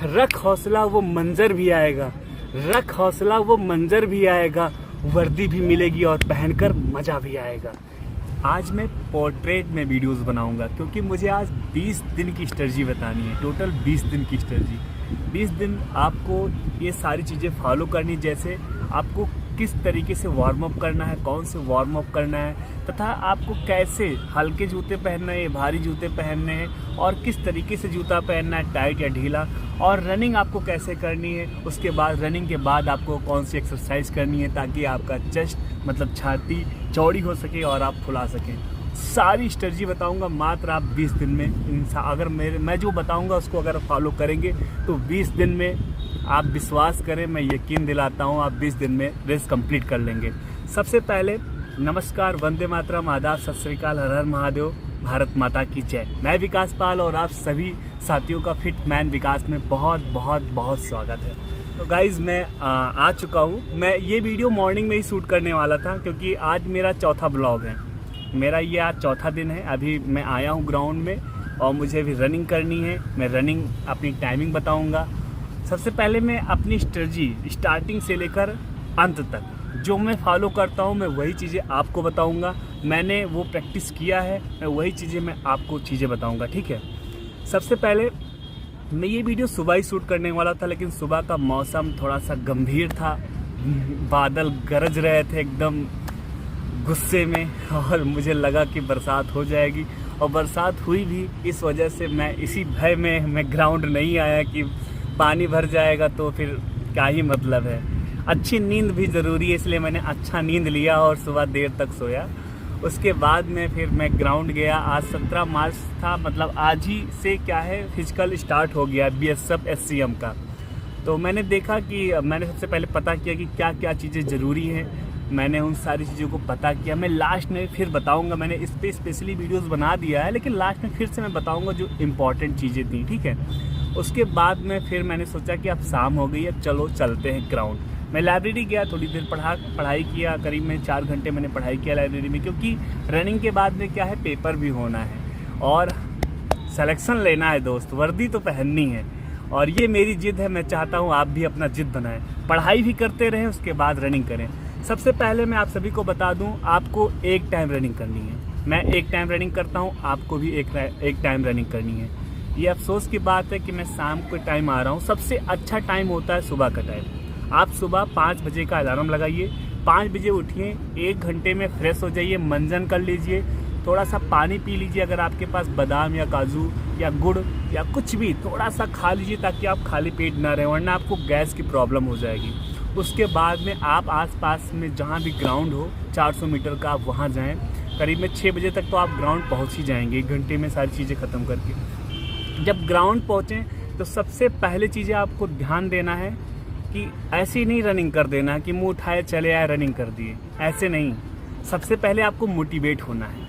रख हौसला वो मंजर भी आएगा, रख हौसला वो मंजर भी आएगा, वर्दी भी मिलेगी और पहनकर मज़ा भी आएगा। आज मैं पोर्ट्रेट में वीडियोस बनाऊंगा क्योंकि मुझे आज 20 दिन की स्ट्रेटजी बतानी है। टोटल 20 दिन की स्ट्रेटजी। 20 दिन आपको ये सारी चीज़ें फॉलो करनी, जैसे आपको किस तरीके से वार्म अप करना है, कौन से वार्म अप करना है, तथा आपको कैसे हल्के जूते पहनने हैं, भारी जूते पहनने हैं और किस तरीके से जूता पहनना है, टाइट या ढीला, और रनिंग आपको कैसे करनी है। उसके बाद रनिंग के बाद आपको कौन सी एक्सरसाइज करनी है ताकि आपका चेस्ट मतलब छाती चौड़ी हो सके और आप फुला सकें। सारी स्ट्रेटजी बताऊंगा मात्र आप 20 दिन में। अगर मैं जो बताऊंगा उसको अगर फॉलो करेंगे तो 20 दिन में आप विश्वास करें, मैं यकीन दिलाता हूं, आप 20 दिन में रेस कंप्लीट कर लेंगे। सबसे पहले नमस्कार, वंदे मातरम, आदाब, सत श्री अकाल, हर हर महादेव, भारत माता की जय। मैं विकास पाल और आप सभी साथियों का फिट मैन विकास में बहुत बहुत बहुत स्वागत है। तो गाइज़ मैं आ चुका हूँ। मैं ये वीडियो मॉर्निंग में ही शूट करने वाला था क्योंकि आज मेरा चौथा ब्लॉग है। मेरा ये आज चौथा दिन है। अभी मैं आया हूँ ग्राउंड में और मुझे अभी रनिंग करनी है। मैं रनिंग अपनी टाइमिंग बताऊँगा। सबसे पहले मैं अपनी स्ट्रेटजी स्टार्टिंग से लेकर अंत तक जो मैं फॉलो करता हूँ मैं वही चीज़ें आपको बताऊँगा। मैंने वो प्रैक्टिस किया है, मैं वही चीज़ें मैं आपको बताऊँगा, ठीक है। सबसे पहले मैं ये वीडियो सुबह ही शूट करने वाला था, लेकिन सुबह का मौसम थोड़ा सा गंभीर था, बादल गरज रहे थे एकदम गुस्से में, और मुझे लगा कि बरसात हो जाएगी और बरसात हुई भी। इस वजह से मैं इसी भय में मैं ग्राउंड नहीं आया कि पानी भर जाएगा तो फिर क्या ही मतलब है। अच्छी नींद भी ज़रूरी है, इसलिए मैंने अच्छा नींद लिया और सुबह देर तक सोया। उसके बाद में फिर मैं ग्राउंड गया। आज 17 मार्च था, मतलब आज ही से क्या है फिजिकल स्टार्ट हो गया BSF SCM का। तो मैंने देखा कि मैंने सबसे पहले पता किया कि क्या क्या चीज़ें ज़रूरी हैं। मैंने उन सारी चीज़ों को पता किया। मैं लास्ट में फिर बताऊंगा, मैंने इस पर स्पेशली वीडियोस बना दिया है, लेकिन लास्ट में फिर से मैं बताऊंगा जो इम्पोर्टेंट चीज़ें थी, ठीक है। उसके बाद में फिर मैंने सोचा कि अब शाम हो गई है, चलो चलते हैं ग्राउंड। मैं लाइब्रेरी गया, थोड़ी देर पढ़ाई किया। करीब में 4 घंटे मैंने पढ़ाई किया लाइब्रेरी में, क्योंकि रनिंग के बाद में क्या है पेपर भी होना है और सिलेक्शन लेना है दोस्त, वर्दी तो पहननी है। और ये मेरी जिद है, मैं चाहता हूँ आप भी अपना जिद बनाएं, पढ़ाई भी करते रहें, उसके बाद रनिंग करें। सबसे पहले मैं आप सभी को बता दूँ, आपको एक टाइम रनिंग करनी है। मैं एक टाइम रनिंग करता हूँ, आपको भी एक टाइम रनिंग करनी है। ये अफसोस की बात है कि मैं शाम को टाइम आ रहा हूँ। सबसे अच्छा टाइम होता है सुबह का टाइम। आप सुबह 5 बजे का अलार्म लगाइए, 5 बजे उठिए, 1 घंटे में फ्रेश हो जाइए, मंजन कर लीजिए, थोड़ा सा पानी पी लीजिए। अगर आपके पास बादाम या काजू या गुड़ या कुछ भी थोड़ा सा खा लीजिए ताकि आप खाली पेट ना रहें, वरना आपको गैस की प्रॉब्लम हो जाएगी। उसके बाद में आप आसपास में जहाँ भी ग्राउंड हो 400 मीटर का, आप वहाँ जाएँ। करीब में 6 बजे तक तो आप ग्राउंड पहुँच ही जाएंगे, 1 घंटे में सारी चीज़ें ख़त्म करके। जब ग्राउंड पहुँचें तो सबसे पहले चीज़ें आपको ध्यान देना है कि ऐसे नहीं रनिंग कर देना कि मुंह उठाए चले आए रनिंग कर दिए, ऐसे नहीं। सबसे पहले आपको मोटिवेट होना है,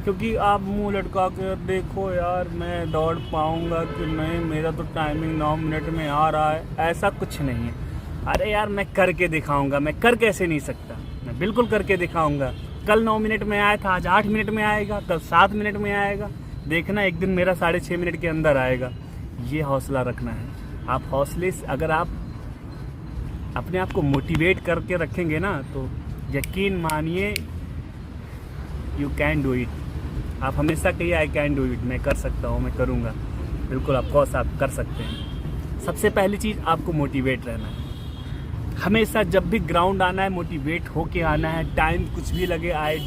क्योंकि आप मुंह लटका कर देखो यार मैं दौड़ पाऊंगा कि नहीं, मेरा तो टाइमिंग 9 मिनट में आ रहा है, ऐसा कुछ नहीं है। अरे यार मैं करके दिखाऊंगा। मैं कर कैसे नहीं सकता, मैं बिल्कुल करके दिखाऊंगा। कल 9 मिनट में आया था, आज 8 मिनट में आएगा, कल 7 मिनट में आएगा, देखना एक दिन मेरा 6.5 मिनट के अंदर आएगा। ये हौसला रखना है। आप हौसले से अगर आप अपने आप को मोटिवेट करके रखेंगे ना, तो यकीन मानिए यू कैन डू इट। आप हमेशा कहिए आई कैन डू इट, मैं कर सकता हूँ, मैं करूँगा। बिल्कुल ऑफकोर्स आप कर सकते हैं। सबसे पहली चीज़ आपको मोटिवेट रहना है। हमेशा जब भी ग्राउंड आना है मोटिवेट होके आना है। टाइम कुछ भी लगे आए,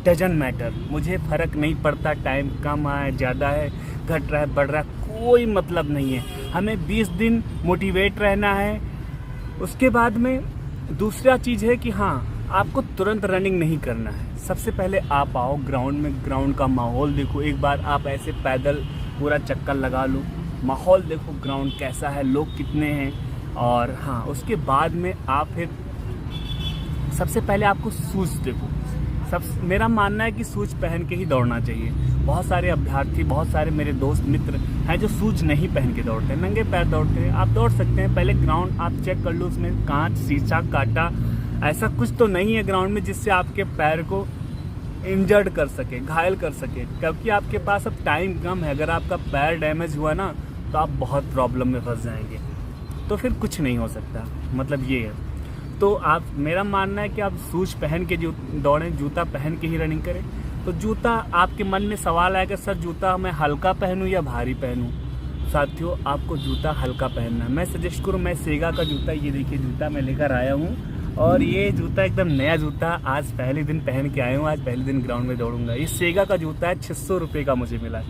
डजंट मैटर, मुझे फ़र्क नहीं पड़ता। टाइम कम आए, ज़्यादा है, घट रहा है, बढ़ रहा है, कोई मतलब नहीं है। हमें 20 दिन मोटिवेट रहना है। उसके बाद में दूसरा चीज़ है कि हाँ, आपको तुरंत रनिंग नहीं करना है। सबसे पहले आप आओ ग्राउंड में, ग्राउंड का माहौल देखो। एक बार आप ऐसे पैदल पूरा चक्कर लगा लो, माहौल देखो ग्राउंड कैसा है, लोग कितने हैं। और हाँ, उसके बाद में आप फिर सबसे पहले आपको शूज़ देखो। मेरा मानना है कि शूज़ पहन के ही दौड़ना चाहिए। बहुत सारे अभ्यर्थी, बहुत सारे मेरे दोस्त मित्र हैं जो शूज़ नहीं पहन के दौड़ते हैं, नंगे पैर दौड़ते हैं। आप दौड़ सकते हैं, पहले ग्राउंड आप चेक कर लो, उसमें कांच, शीशा, कांटा, ऐसा कुछ तो नहीं है ग्राउंड में जिससे आपके पैर को इंजर्ड कर सके, घायल कर सके। क्योंकि आपके पास अब टाइम कम है। अगर आपका पैर डैमेज हुआ ना तो आप बहुत प्रॉब्लम में फंस जाएंगे, तो फिर कुछ नहीं हो सकता, मतलब ये है। तो आप, मेरा मानना है कि आप शूज पहन के दौड़ें, जूता पहन के ही रनिंग करें। तो जूता, आपके मन में सवाल आएगा सर जूता मैं हल्का पहनूं या भारी पहनूं। साथियों, आपको जूता हल्का पहनना है। मैं सजेस्ट करूं, मैं सेगा का जूता, ये देखिए जूता मैं लेकर आया हूं, और ये जूता एकदम नया जूता, आज पहले दिन पहन के आया हूँ, आज पहले दिन ग्राउंड में दौड़ूंगा। ये सेगा का जूता है, 600 रुपये का मुझे मिला।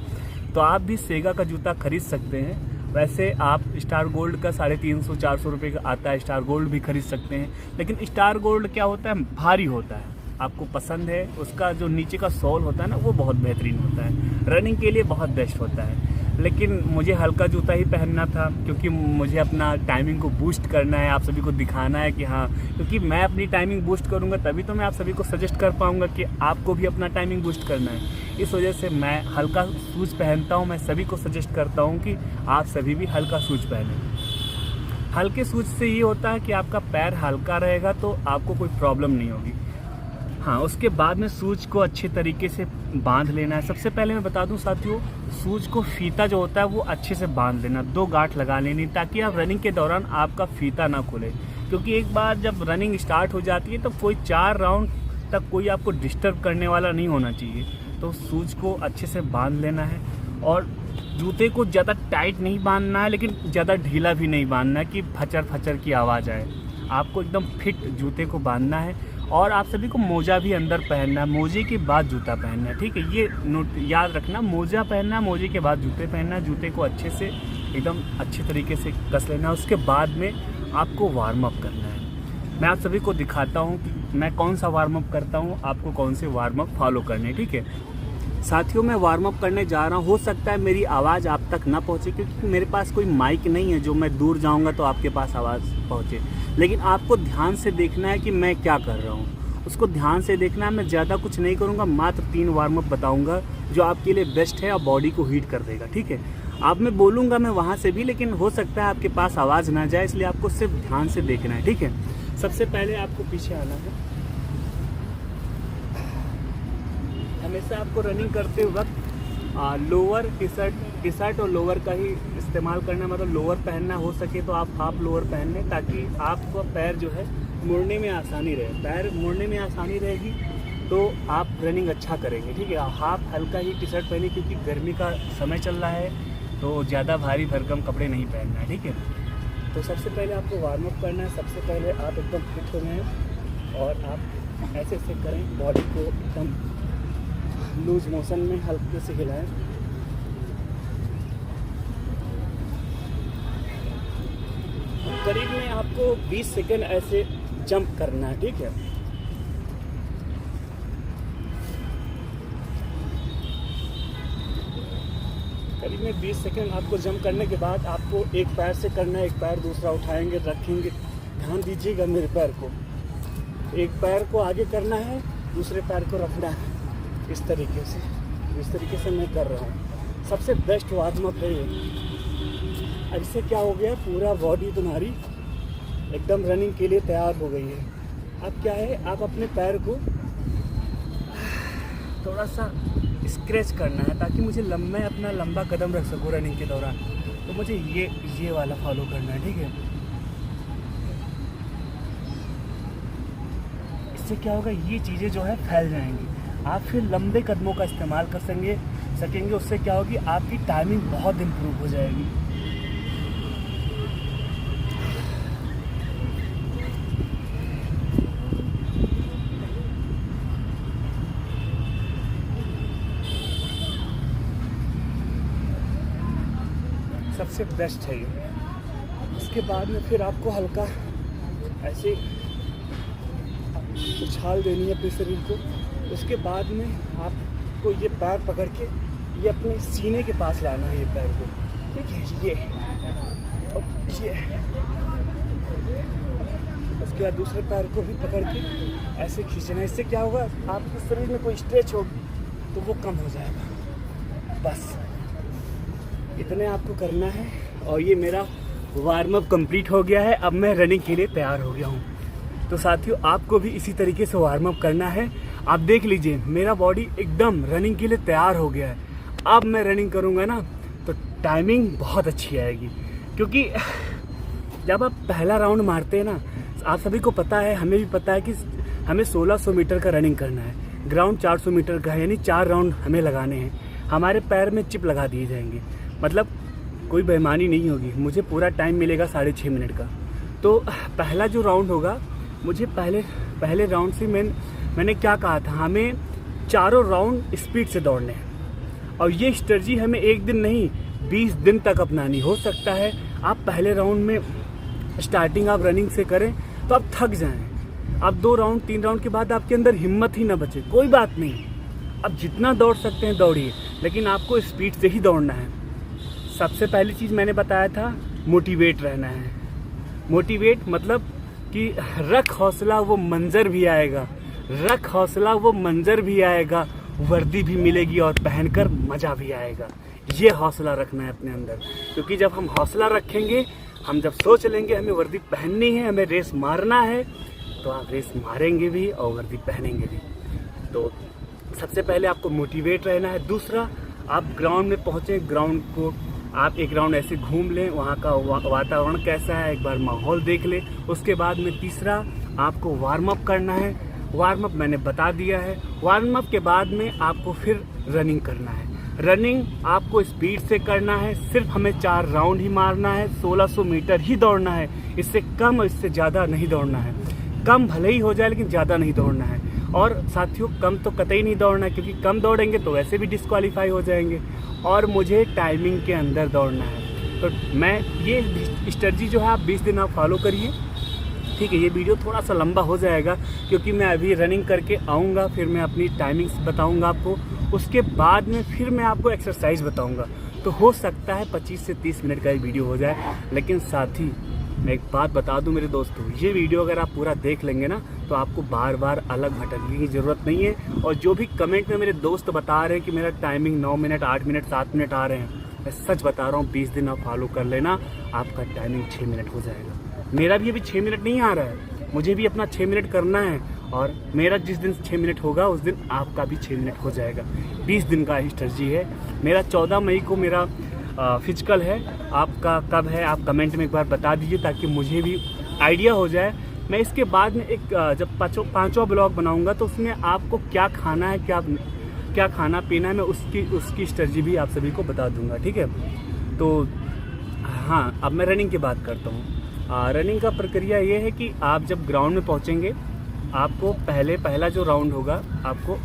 तो आप भी सेगा का जूता खरीद सकते हैं। वैसे आप स्टार गोल्ड का 350-400 रुपये का आता है, स्टार गोल्ड भी खरीद सकते हैं। लेकिन स्टार गोल्ड क्या होता है, भारी होता है, आपको पसंद है। उसका जो नीचे का सोल होता है ना, वो बहुत बेहतरीन होता है, रनिंग के लिए बहुत बेस्ट होता है। लेकिन मुझे हल्का जूता ही पहनना था, क्योंकि मुझे अपना टाइमिंग को बूस्ट करना है, आप सभी को दिखाना है कि हाँ, क्योंकि मैं अपनी टाइमिंग बूस्ट करूँगा तभी तो मैं आप सभी को सजेस्ट कर पाऊँगा कि आपको भी अपना टाइमिंग बूस्ट करना है। इस वजह से मैं हल्का शूज़ पहनता हूँ। मैं सभी को सजेस्ट करता हूँ कि आप सभी भी हल्का शूज़ पहनें। हल्के शूज़ से ये होता है कि आपका पैर हल्का रहेगा, तो आपको कोई प्रॉब्लम नहीं होगी। हाँ, उसके बाद में शूज़ को अच्छे तरीके से बांध लेना है। सबसे पहले मैं बता दूं साथियों, शूज़ को फीता जो होता है वो अच्छे से बांध लेना, 2 गांठ लगा लेनी, ताकि आप रनिंग के दौरान आपका फीता ना खुले। क्योंकि एक बार जब रनिंग स्टार्ट हो जाती है तो कोई 4 राउंड तक कोई आपको डिस्टर्ब करने वाला नहीं होना चाहिए। तो शूज़ को अच्छे से बांध लेना है, और जूते को ज़्यादा टाइट नहीं बांधना है, लेकिन ज़्यादा ढीला भी नहीं बांधना है कि फचर फचर की आवाज़ आए। आपको एकदम फिट जूते को बांधना है। और आप सभी को मोजा भी अंदर पहनना है, मोजे के बाद जूता पहनना है, ठीक है। ये नोट याद रखना, मोजा पहनना है, मोजे के बाद जूते पहनना है। जूते को अच्छे से एकदम अच्छे तरीके से कस लेना है। उसके बाद में आपको वार्म अप करना है। मैं आप सभी को दिखाता हूँ कि मैं कौन सा वार्म अप करता हूँ, आपको कौन से वार्म अप फॉलो करने, ठीक है। साथियों, मैं वार्म अप करने जा रहा हूँ। हो सकता है मेरी आवाज़ आप तक ना पहुँचे, क्योंकि मेरे पास कोई माइक नहीं है जो मैं दूर जाऊँगा तो आपके पास आवाज़ पहुँचे। लेकिन आपको ध्यान से देखना है कि मैं क्या कर रहा हूँ, उसको ध्यान से देखना है। मैं ज़्यादा कुछ नहीं करूँगा, मात्र 3 वार्म अप बताऊँगा जो आपके लिए बेस्ट है और बॉडी को हीट कर देगा, ठीक है। आप, मैं बोलूँगा मैं वहाँ से भी, लेकिन हो सकता है आपके पास आवाज़ ना जाए, इसलिए आपको सिर्फ ध्यान से देखना है, ठीक है। सबसे पहले आपको पीछे आना है। हमेशा आपको रनिंग करते वक्त लोअर टी शर्ट और लोअर का ही इस्तेमाल करना, मतलब लोअर पहनना। हो सके तो आप हाफ लोअर पहन लें, ताकि आपका पैर जो है मुड़ने में आसानी रहे। पैर मुड़ने में आसानी रहेगी तो आप रनिंग अच्छा करेंगे, ठीक है। हाफ हल्का ही टी शर्ट पहने, क्योंकि गर्मी का समय चल रहा है, तो ज़्यादा भारी भरकम कपड़े नहीं पहनना है, ठीक है। तो सबसे पहले आपको वार्म अप करना है। सबसे पहले आप एकदम फिट हो गए और आप ऐसे ऐसे करें, बॉडी को एकदम लूज मोशन में हल्के से हिलाएं। करीब में आपको 20 सेकंड ऐसे जंप करना है, ठीक है। करीब में 20 सेकंड आपको जंप करने के बाद आपको एक पैर से करना है, एक पैर दूसरा उठाएंगे, रखेंगे। ध्यान दीजिएगा मेरे पैर को, एक पैर को आगे करना है, दूसरे पैर को रखना है, इस तरीके से मैं कर रहा हूँ। सबसे बेस्ट वार्म अप है ये। इससे क्या हो गया, पूरा बॉडी तुम्हारी एकदम रनिंग के लिए तैयार हो गई है। अब क्या है, आप अपने पैर को थोड़ा सा स्क्रैच करना है, ताकि मुझे मैं अपना लंबा कदम रख सकूँ रनिंग के दौरान। तो मुझे ये वाला फॉलो करना है, ठीक है। इससे क्या होगा, ये चीज़ें जो है फैल जाएंगी, आप फिर लंबे कदमों का इस्तेमाल कर सकेंगे। उससे क्या होगी, आपकी टाइमिंग बहुत इम्प्रूव हो जाएगी। सबसे बेस्ट है ये। इसके बाद में फिर आपको हल्का ऐसे उछाल देनी है अपने शरीर को। उसके बाद में आपको ये पैर पकड़ के ये अपने सीने के पास लाना है, ये पैर को, ठीक है। ये उसके बाद दूसरे पैर को भी पकड़ के ऐसे खींचना है। इससे क्या होगा, आपके शरीर में कोई स्ट्रेच हो तो वो कम हो जाएगा। बस इतने आपको करना है, और ये मेरा वार्म अप कंप्लीट हो गया है। अब मैं रनिंग के लिए तैयार हो गया हूँ। तो साथियों, आपको भी इसी तरीके से वार्म अप करना है। आप देख लीजिए, मेरा बॉडी एकदम रनिंग के लिए तैयार हो गया है। अब मैं रनिंग करूँगा ना, तो टाइमिंग बहुत अच्छी आएगी। क्योंकि जब आप पहला राउंड मारते हैं ना, आप सभी को पता है, हमें भी पता है कि हमें 1600 मीटर का रनिंग करना है, ग्राउंड 400 मीटर का है, यानी 4 राउंड हमें लगाने हैं। हमारे पैर में चिप लगा दिए जाएंगे, मतलब कोई बेईमानी नहीं होगी, मुझे पूरा टाइम मिलेगा 6.5 मिनट का। तो पहला जो राउंड होगा, मुझे पहले राउंड से मैंने क्या कहा था, हमें चारों राउंड स्पीड से दौड़ने हैं। और ये स्ट्रेटजी हमें एक दिन नहीं 20 दिन तक अपनानी। हो सकता है आप पहले राउंड में स्टार्टिंग आप रनिंग से करें तो आप थक जाएं, आप 2 राउंड 3 राउंड के बाद आपके अंदर हिम्मत ही ना बचे। कोई बात नहीं, अब जितना दौड़ सकते हैं दौड़िए, लेकिन आपको स्पीड से ही दौड़ना है। सबसे पहली चीज़ मैंने बताया था, मोटिवेट रहना है। मोटिवेट मतलब कि रख हौसला वो मंजर भी आएगा, रख हौसला वो मंजर भी आएगा, वर्दी भी मिलेगी और पहनकर मज़ा भी आएगा। ये हौसला रखना है अपने अंदर, क्योंकि जब हम हौसला रखेंगे, हम जब सोच लेंगे हमें वर्दी पहननी है, हमें रेस मारना है, तो आप रेस मारेंगे भी और वर्दी पहनेंगे भी। तो सबसे पहले आपको मोटिवेट रहना है। दूसरा, आप ग्राउंड में पहुँचें, ग्राउंड को आप एक राउंड ऐसे घूम लें, वहाँ का वातावरण कैसा है एक बार माहौल देख लें। उसके बाद में तीसरा, आपको वार्म अप करना है। वार्म अप मैंने बता दिया है। वार्म अप के बाद में आपको फिर रनिंग करना है। रनिंग आपको स्पीड से करना है, सिर्फ हमें 4 राउंड ही मारना है, 1600 मीटर ही दौड़ना है, इससे कम और इससे ज़्यादा नहीं दौड़ना है। कम भले ही हो जाए लेकिन ज़्यादा नहीं दौड़ना है। और साथियों, कम तो कतई नहीं दौड़ना है, क्योंकि कम दौड़ेंगे तो वैसे भी डिस्क्वालीफाई हो जाएंगे। और मुझे टाइमिंग के अंदर दौड़ना है। तो मैं ये स्ट्रेटजी जो है आप 20 दिन आप फॉलो करिए, ठीक है। ये वीडियो थोड़ा सा लंबा हो जाएगा, क्योंकि मैं अभी रनिंग करके आऊँगा, फिर मैं अपनी टाइमिंग्स बताऊँगा आपको, उसके बाद में फिर मैं आपको एक्सरसाइज बताऊँगा। तो हो सकता है 25 से 30 मिनट का एक वीडियो हो जाए। लेकिन साथ ही मैं एक बात बता दूं मेरे दोस्तों, ये वीडियो अगर आप पूरा देख लेंगे ना, तो आपको बार बार अलग भटकने की ज़रूरत नहीं है। और जो भी कमेंट में मेरे दोस्त बता रहे हैं कि मेरा टाइमिंग 9 मिनट 8 मिनट 7 मिनट आ रहे हैं, मैं सच बता रहा हूँ, 20 दिन आप फॉलो कर लेना, आपका टाइमिंग 6 मिनट हो जाएगा। मेरा भी अभी 6 मिनट नहीं आ रहा है, मुझे भी अपना 6 मिनट करना है। और मेरा जिस दिन 6 मिनट होगा उस दिन आपका भी 6 मिनट हो जाएगा। 20 दिन का स्ट्रेटजी है मेरा। 14 मई को मेरा फिजिकल है। आपका कब है आप कमेंट में एक बार बता दीजिए, ताकि मुझे भी आइडिया हो जाए। मैं इसके बाद में एक जब पाँचवा ब्लॉग बनाऊंगा, तो उसमें आपको क्या खाना है, क्या खाना पीना है, मैं उसकी स्ट्रेटजी भी आप सभी को बता दूंगा, ठीक है। तो हाँ, अब मैं रनिंग की बात करता हूँ। रनिंग का प्रक्रिया ये है कि आप जब ग्राउंड में पहुँचेंगे, आपको पहला जो राउंड होगा, आपको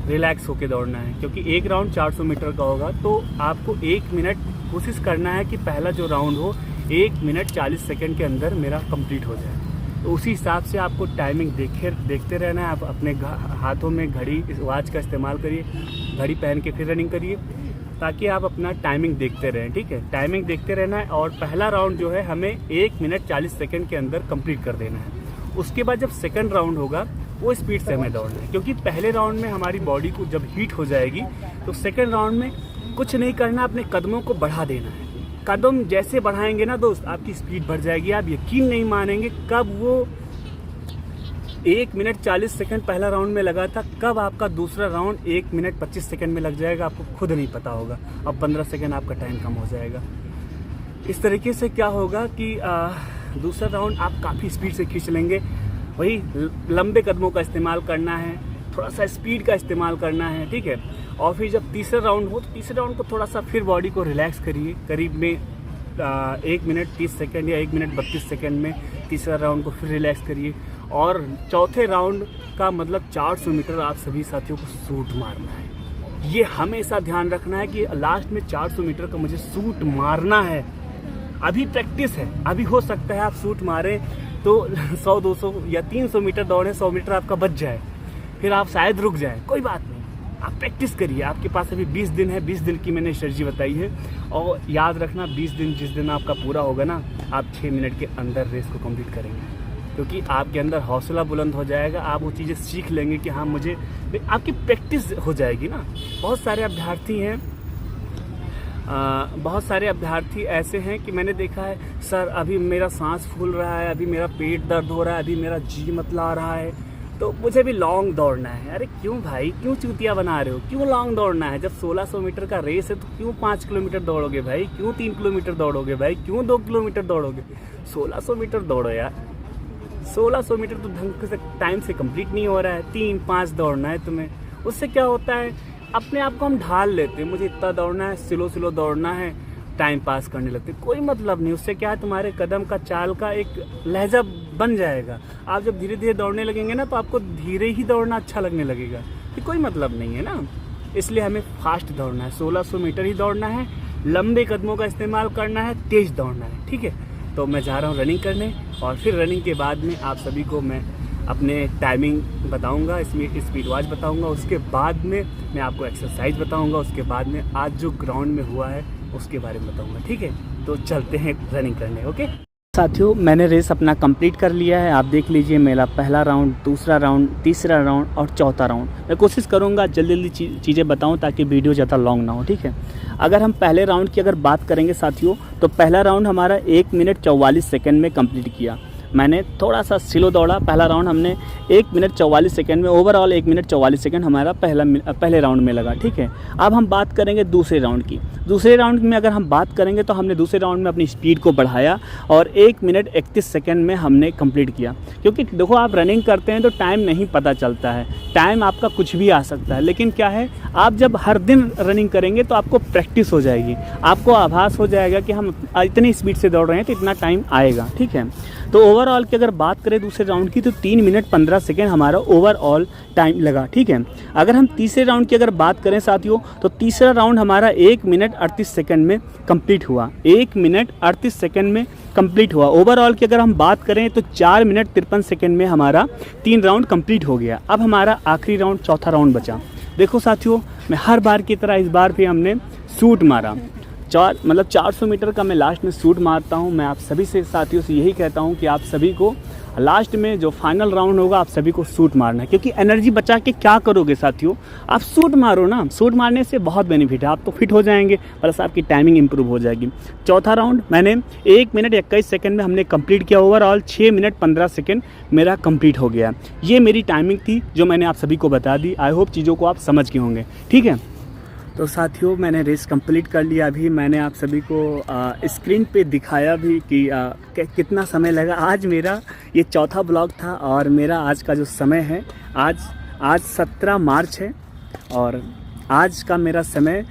रिलैक्स होके दौड़ना है, क्योंकि एक राउंड 400 मीटर का होगा। तो आपको 1 मिनट कोशिश करना है कि पहला जो राउंड हो 1 मिनट 40 सेकंड के अंदर मेरा कंप्लीट हो जाए। तो उसी हिसाब से आपको टाइमिंग देखते रहना है। आप अपने हाथों में घड़ी, वॉच का इस्तेमाल करिए, घड़ी पहन के फिर रनिंग करिए, ताकि आप अपना टाइमिंग देखते रहें, ठीक है। टाइमिंग देखते रहना है। और पहला राउंड जो है हमें 1 मिनट 40 सेकंड के अंदर कंप्लीट कर देना है। उसके बाद जब सेकंड राउंड होगा, वो स्पीड से हमें दौड़ना है, क्योंकि पहले राउंड में हमारी बॉडी को जब हीट हो जाएगी, तो सेकंड राउंड में कुछ नहीं करना, अपने कदमों को बढ़ा देना है। कदम जैसे बढ़ाएंगे ना दोस्त, आपकी स्पीड बढ़ जाएगी। आप यकीन नहीं मानेंगे, कब वो 1 मिनट 40 सेकंड पहला राउंड में लगा था, कब आपका दूसरा राउंड 1 मिनट 25 सेकंड में लग जाएगा, आपको खुद नहीं पता होगा। अब 15 सेकंड आपका टाइम कम हो जाएगा। इस तरीके से क्या होगा कि दूसरा राउंड आप काफ़ी स्पीड से खींच लेंगे। वही लंबे कदमों का इस्तेमाल करना है, थोड़ा सा स्पीड का इस्तेमाल करना है, ठीक है। और फिर जब तीसरा राउंड हो, तो तीसरे राउंड को थोड़ा सा फिर बॉडी को रिलैक्स करिए। करीब में 1 मिनट 30 सेकंड या 1 मिनट 32 सेकंड में तीसरा राउंड को फिर रिलैक्स करिए। और चौथे राउंड का मतलब 400 मीटर आप सभी साथियों को सूट मारना है। ये हमेशा ध्यान रखना है कि लास्ट में 400 मीटर का मुझे सूट मारना है। अभी प्रैक्टिस है, अभी हो सकता है आप सूट मारें तो 100 200 या 300 मीटर दौड़े, 100 मीटर आपका बच जाए, फिर आप शायद रुक जाए, कोई बात नहीं, आप प्रैक्टिस करिए। आपके पास अभी 20 दिन है, 20 दिन की मैंने स्ट्रेटजी बताई है। और याद रखना, 20 दिन जिस दिन आपका पूरा होगा ना, आप 6 मिनट के अंदर रेस को कंप्लीट करेंगे, क्योंकि आपके अंदर हौसला बुलंद हो जाएगा। आप वो चीज़ें सीख लेंगे कि हाँ मुझे, आपकी प्रैक्टिस हो जाएगी ना। बहुत सारे अभ्यर्थी हैं, बहुत सारे अभ्यर्थी ऐसे हैं कि मैंने देखा है, सर अभी मेरा सांस फूल रहा है, अभी मेरा पेट दर्द हो रहा है, अभी मेरा जी मतला रहा है, तो मुझे भी लॉन्ग दौड़ना है। अरे क्यों भाई, क्यों चूतिया बना रहे हो, क्यों लॉन्ग दौड़ना है? जब 1600 मीटर का रेस है तो क्यों 5 किलोमीटर दौड़ोगे भाई, क्यों 3 किलोमीटर दौड़ोगे भाई, क्यों 2 किलोमीटर दौड़ोगे? 1600 मीटर दौड़ो यार। 1600 मीटर तो ढंग से टाइम से कंप्लीट नहीं हो रहा है, 3-5 दौड़ना है तुम्हें। उससे क्या होता है, अपने आप को हम ढाल लेते हैं, मुझे इतना दौड़ना है, स्लो स्लो दौड़ना है, टाइम पास करने लगते। कोई मतलब नहीं। उससे क्या है, तुम्हारे कदम का चाल का एक लहजा बन जाएगा। आप जब धीरे धीरे दौड़ने लगेंगे ना, तो आपको धीरे ही दौड़ना अच्छा लगने लगेगा। कि कोई मतलब नहीं है ना, इसलिए हमें फास्ट दौड़ना है, 1600 मीटर ही दौड़ना है, लंबे कदमों का इस्तेमाल करना है, तेज़ दौड़ना है, ठीक है। तो मैं जा रहा हूँ रनिंग करने, और फिर रनिंग के बाद में आप सभी को मैं अपने टाइमिंग बताऊंगा, स्पीड वॉच बताऊंगा, उसके बाद में मैं आपको एक्सरसाइज बताऊंगा, उसके बाद में आज जो ग्राउंड में हुआ है उसके बारे में बताऊंगा, ठीक है। तो चलते हैं रनिंग करने। ओके साथियों, मैंने रेस अपना कंप्लीट कर लिया है। आप देख लीजिए, मेरा पहला राउंड, दूसरा राउंड, तीसरा राउंड और चौथा राउंड। मैं कोशिश करूंगा जल्दी जल्दी चीज़ें बताऊं ताकि वीडियो ज़्यादा लॉन्ग ना हो, ठीक है। अगर हम पहले राउंड की अगर बात करेंगे साथियों, तो पहला राउंड हमारा 1 मिनट 44 सेकेंड में कंप्लीट किया। मैंने थोड़ा सा स्लो दौड़ा। पहला राउंड हमने 1 मिनट 44 सेकेंड में, ओवरऑल 1 मिनट 44 सेकेंड हमारा पहले राउंड में लगा, ठीक है। अब हम बात करेंगे दूसरे राउंड की। दूसरे राउंड में अगर हम बात करेंगे तो हमने दूसरे राउंड में अपनी स्पीड को बढ़ाया और 1 मिनट 31 सेकेंड में हमने कंप्लीट किया। क्योंकि देखो, आप रनिंग करते हैं तो टाइम नहीं पता चलता है, टाइम आपका कुछ भी आ सकता है। लेकिन क्या है, आप जब हर दिन रनिंग करेंगे तो आपको प्रैक्टिस हो जाएगी, आपको आभास हो जाएगा कि हम इतनी स्पीड से दौड़ रहे हैं तो इतना टाइम आएगा, ठीक है। तो ओवरऑल की अगर बात करें दूसरे राउंड की, तो 3 मिनट 15 सेकेंड हमारा ओवरऑल टाइम लगा, ठीक है। अगर हम तीसरे राउंड की अगर बात करें साथियों, तो तीसरा राउंड हमारा 1 मिनट 38 सेकेंड में कंप्लीट हुआ। 1 मिनट 38 सेकेंड में कंप्लीट हुआ। ओवरऑल की अगर हम बात करें तो 4 मिनट 53 सेकेंड में हमारा 3 राउंड कंप्लीट हो गया। अब हमारा आखिरी राउंड, चौथा राउंड बचा। देखो साथियों, मैं हर बार की तरह इस बार भी हमने शूट मारा। 400 मीटर का मैं लास्ट में शूट मारता हूं। मैं आप सभी से साथियों से यही कहता हूं कि आप सभी को लास्ट में जो फाइनल राउंड होगा, आप सभी को शूट मारना है। क्योंकि एनर्जी बचा के क्या करोगे साथियों, आप शूट मारो ना। शूट मारने से बहुत बेनिफिट है, आप तो फिट हो जाएंगे, प्लस आपकी टाइमिंग इंप्रूव हो जाएगी। चौथा राउंड मैंने 1 मिनट 21 सेकेंड में हमने कंप्लीट किया। ओवरऑल 6 मिनट 15 सेकेंड मेरा कंप्लीट हो गया। ये मेरी टाइमिंग थी जो मैंने आप सभी को बता दी। आई होप चीज़ों को आप समझ गए होंगे, ठीक है। तो साथियों, मैंने रेस कंप्लीट कर लिया। अभी मैंने आप सभी को स्क्रीन पे दिखाया भी कि कितना समय लगा। आज मेरा ये चौथा ब्लॉग था और मेरा आज का जो समय है, आज 17 मार्च है और आज का मेरा समय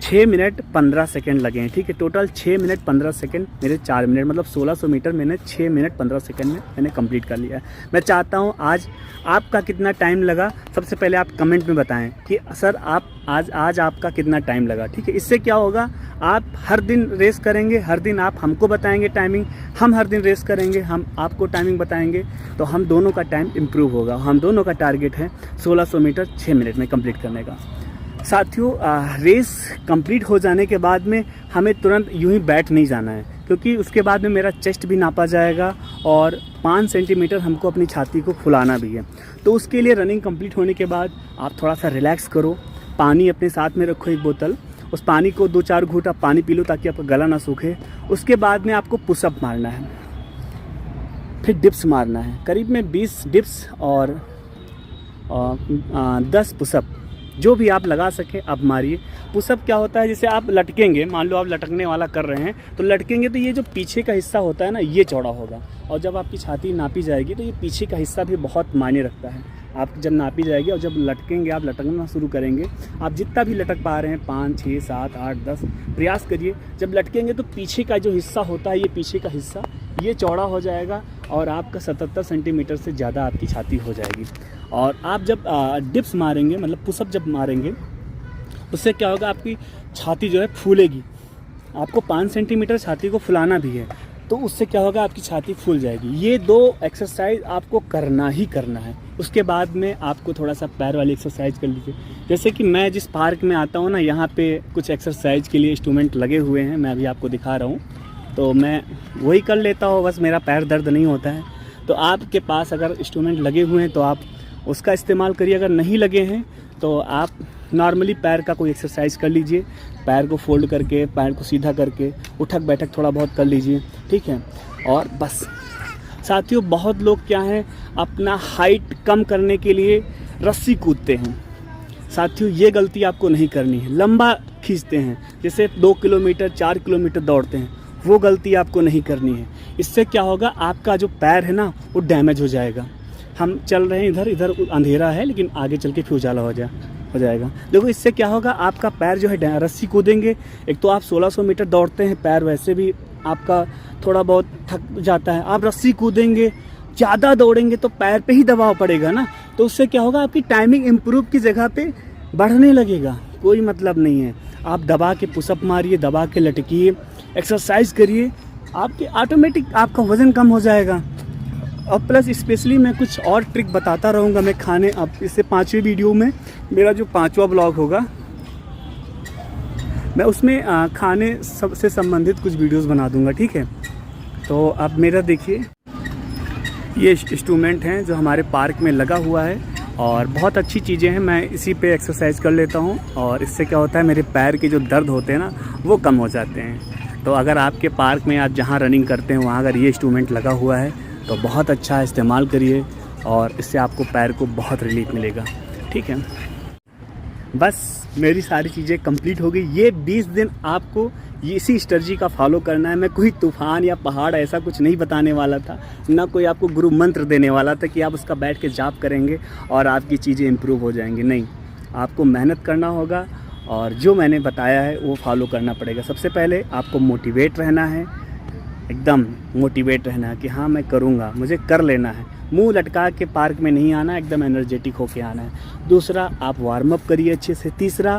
6 मिनट 15 सेकेंड लगे हैं, ठीक है। टोटल 6 मिनट 15 सेकेंड मेरे 4 मिनट, मतलब 1600 मीटर मैंने 6 मिनट 15 सेकेंड में मैंने कंप्लीट कर लिया है। मैं चाहता हूं आज आपका कितना टाइम लगा, सबसे पहले आप कमेंट में बताएं कि सर आप आज आपका कितना टाइम लगा, ठीक है। इससे क्या होगा, आप हर दिन रेस करेंगे, हर दिन आप हमको बताएंगे टाइमिंग, हम हर दिन रेस करेंगे, हम आपको टाइमिंग बताएंगे, तो हम दोनों का टाइम इम्प्रूव होगा। हम दोनों का टारगेट है 1600 मीटर 6 मिनट में कंप्लीट करने का। साथियों, रेस कंप्लीट हो जाने के बाद में हमें तुरंत यूं ही बैठ नहीं जाना है, क्योंकि उसके बाद में मेरा चेस्ट भी नापा जाएगा और 5 सेंटीमीटर हमको अपनी छाती को फुलाना भी है। तो उसके लिए रनिंग कंप्लीट होने के बाद आप थोड़ा सा रिलैक्स करो, पानी अपने साथ में रखो 1 बोतल, उस पानी को 2-4 घूंट आप पानी पी लो ताकि आपका गला ना सूखे। उसके बाद में आपको पुशअप मारना है, फिर डिप्स मारना है। करीब में 20 डिप्स और 10 पुशअप, जो भी आप लगा सकें आप मारिए। पुशअप क्या होता है, जैसे आप लटकेंगे, मान लो आप लटकने वाला कर रहे हैं, तो लटकेंगे तो ये जो पीछे का हिस्सा होता है ना, ये चौड़ा होगा, और जब आपकी छाती नापी जाएगी तो ये पीछे का हिस्सा भी बहुत मायने रखता है। आप जब नापी जाएगी और जब लटकेंगे, आप लटकना शुरू करेंगे, आप जितना भी लटक पा रहे हैं 5, 6, 7, 8, 10 प्रयास करिए। जब लटकेंगे तो पीछे का जो हिस्सा होता है, ये पीछे का हिस्सा ये चौड़ा हो जाएगा और आपका 77 सेंटीमीटर से ज़्यादा आपकी छाती हो जाएगी। और आप जब डिप्स मारेंगे, मतलब पुशअप जब मारेंगे, उससे क्या होगा, आपकी छाती जो है फूलेगी। आपको 5 सेंटीमीटर छाती को फुलाना भी है, तो उससे क्या होगा, आपकी छाती फूल जाएगी। ये 2 एक्सरसाइज आपको करना ही करना है। उसके बाद में आपको थोड़ा सा पैर वाली एक्सरसाइज कर लीजिए। जैसे कि मैं जिस पार्क में आता हूँ ना, यहाँ पे कुछ एक्सरसाइज के लिए इंस्ट्रूमेंट लगे हुए हैं, मैं अभी आपको दिखा रहा हूँ, तो मैं वही कर लेता हूँ, बस मेरा पैर दर्द नहीं होता है। तो आपके पास अगर इंस्ट्रूमेंट लगे हुए हैं तो आप उसका इस्तेमाल करिए। अगर नहीं लगे हैं तो आप नॉर्मली पैर का कोई एक्सरसाइज कर लीजिए, पैर को फोल्ड करके, पैर को सीधा करके उठक बैठक थोड़ा बहुत कर लीजिए, ठीक है। और बस साथियों बहुत लोग क्या हैं, अपना हाइट कम करने के लिए रस्सी कूदते हैं। साथियों ये गलती आपको नहीं करनी है। लंबा खींचते हैं, जैसे 2 किलोमीटर 4 किलोमीटर दौड़ते हैं, वो गलती आपको नहीं करनी है। इससे क्या होगा, आपका जो पैर है ना वो डैमेज हो जाएगा। हम चल रहे हैं इधर अंधेरा है, लेकिन आगे चल के फिर उजाला हो जाएगा। देखो इससे क्या होगा, आपका पैर जो है रस्सी कूदेंगे, एक तो आप 1600 मीटर दौड़ते हैं, पैर वैसे भी आपका थोड़ा बहुत थक जाता है। आप रस्सी कूदेंगे, ज़्यादा दौड़ेंगे तो पैर पे ही दबाव पड़ेगा ना, तो उससे क्या होगा, आपकी टाइमिंग इम्प्रूव की जगह पे बढ़ने लगेगा। कोई मतलब नहीं है। आप दबा के पुशअप मारिए, दबा के लटकिए, एक्सरसाइज करिए, आपके ऑटोमेटिक आपका वज़न कम हो जाएगा। और प्लस स्पेशली मैं कुछ और ट्रिक बताता रहूँगा मैं खाने। अब इससे 5वीं वीडियो में मेरा जो 5वां ब्लॉग होगा, मैं उसमें खाने से संबंधित कुछ वीडियोस बना दूंगा, ठीक है। तो आप मेरा देखिए, ये इंस्ट्रूमेंट हैं जो हमारे पार्क में लगा हुआ है और बहुत अच्छी चीज़ें हैं। मैं इसी पे एक्सरसाइज कर लेता हूँ और इससे क्या होता है, मेरे पैर के जो दर्द होते हैं ना वो कम हो जाते हैं। तो अगर आपके पार्क में आप जहाँ रनिंग करते हैं वहाँ अगर ये इंस्ट्रूमेंट लगा हुआ है तो बहुत अच्छा इस्तेमाल करिए और इससे आपको पैर को बहुत रिलीफ मिलेगा, ठीक है। बस मेरी सारी चीज़ें कंप्लीट हो गई। ये 20 दिन आपको इसी स्ट्रेटजी का फॉलो करना है। मैं कोई तूफान या पहाड़ ऐसा कुछ नहीं बताने वाला था, ना कोई आपको गुरु मंत्र देने वाला था कि आप उसका बैठ के जाप करेंगे और आपकी चीज़ें इम्प्रूव हो जाएंगी। नहीं, आपको मेहनत करना होगा और जो मैंने बताया है वो फॉलो करना पड़ेगा। सबसे पहले आपको मोटिवेट रहना है, एकदम मोटिवेट रहना है कि हाँ मैं करूँगा, मुझे कर लेना है। मुंह लटका के पार्क में नहीं आना, एकदम एनर्जेटिक होके आना है। दूसरा, आप वार्म अप करिए अच्छे से। तीसरा,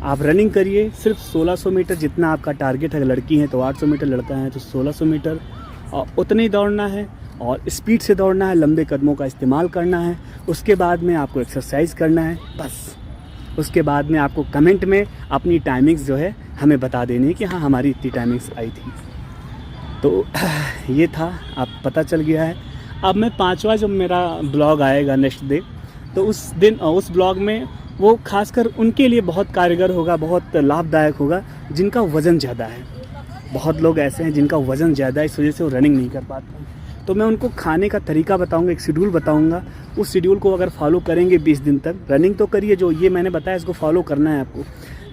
आप रनिंग करिए, सिर्फ 1600 मीटर जितना आपका टारगेट है। लड़की हैं तो 800 मीटर, लड़का है तो 1600 मीटर, और उतने ही दौड़ना है और स्पीड से दौड़ना है, लंबे कदमों का इस्तेमाल करना है। उसके बाद में आपको एक्सरसाइज करना है, बस। उसके बाद में आपको कमेंट में अपनी टाइमिंग्स जो है हमें बता देनी है कि हाँ हमारी इतनी टाइमिंग्स आई थी। तो ये था, आप पता चल गया है। अब मैं 5वां जब मेरा ब्लॉग आएगा नेक्स्ट डे, तो उस दिन उस ब्लॉग में वो खासकर उनके लिए बहुत कारगर होगा, बहुत लाभदायक होगा जिनका वज़न ज़्यादा है। बहुत लोग ऐसे हैं जिनका वज़न ज़्यादा है, इस वजह से वो रनिंग नहीं कर पाते हैं। तो मैं उनको खाने का तरीका बताऊंगा, एक शेड्यूल बताऊंगा। उस शेड्यूल को अगर फॉलो करेंगे 20 दिन तक, रनिंग तो करिए, जो ये मैंने बताया इसको फॉलो करना है आपको,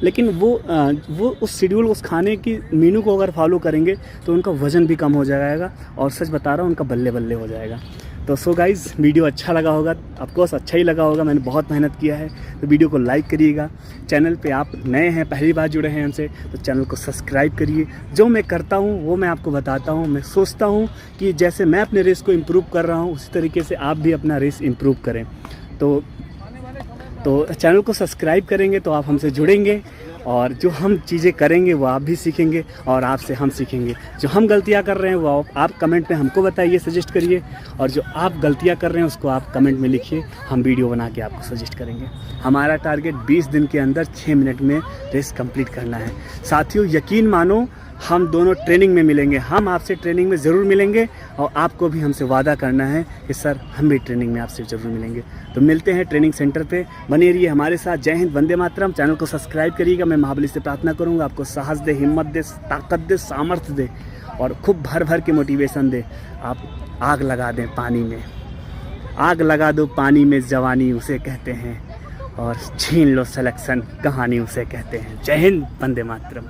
लेकिन वो उस शेड्यूल, उस खाने की मीनू को अगर फॉलो करेंगे तो उनका वज़न भी कम हो जाएगा और सच बता रहा हूँ उनका बल्ले बल्ले हो जाएगा। तो सो गाइज़, वीडियो अच्छा लगा होगा, ऑफकोर्स अच्छा ही लगा होगा, मैंने बहुत मेहनत किया है। तो वीडियो को लाइक करिएगा। चैनल पे आप नए हैं, पहली बार जुड़े हैं हमसे, तो चैनल को सब्सक्राइब करिए। जो मैं करता हूँ वो मैं आपको बताता हूँ। मैं सोचता हूँ कि जैसे मैं अपने रेस को इम्प्रूव कर रहा हूँ उसी तरीके से आप भी अपना रेस इम्प्रूव करें। तो चैनल को सब्सक्राइब करेंगे तो आप हमसे जुड़ेंगे और जो हम चीज़ें करेंगे वो आप भी सीखेंगे और आपसे हम सीखेंगे। जो हम गलतियां कर रहे हैं वो आप कमेंट में हमको बताइए, सजेस्ट करिए, और जो आप गलतियां कर रहे हैं उसको आप कमेंट में लिखिए, हम वीडियो बना के आपको सजेस्ट करेंगे। हमारा टारगेट 20 दिन के अंदर 6 मिनट में रेस कंप्लीट करना है। साथियों यकीन मानो, हम दोनों ट्रेनिंग में मिलेंगे, हम आपसे ट्रेनिंग में ज़रूर मिलेंगे और आपको भी हमसे वादा करना है कि सर हम भी ट्रेनिंग में आपसे ज़रूर मिलेंगे। तो मिलते हैं ट्रेनिंग सेंटर पे, बने रहिए हमारे साथ। जय हिंद, वंदे मातरम। चैनल को सब्सक्राइब करिएगा। मैं महाबली से प्रार्थना करूँगा आपको साहस दे, हिम्मत दे, ताकत दे, सामर्थ्य दे और खूब भर भर के मोटिवेशन दे। आप आग लगा दें पानी में, आग लगा दो पानी में, जवानी उसे कहते हैं, और छीन लो सिलेक्शन, कहानी उसे कहते हैं। जय हिंद, वंदे मातरम।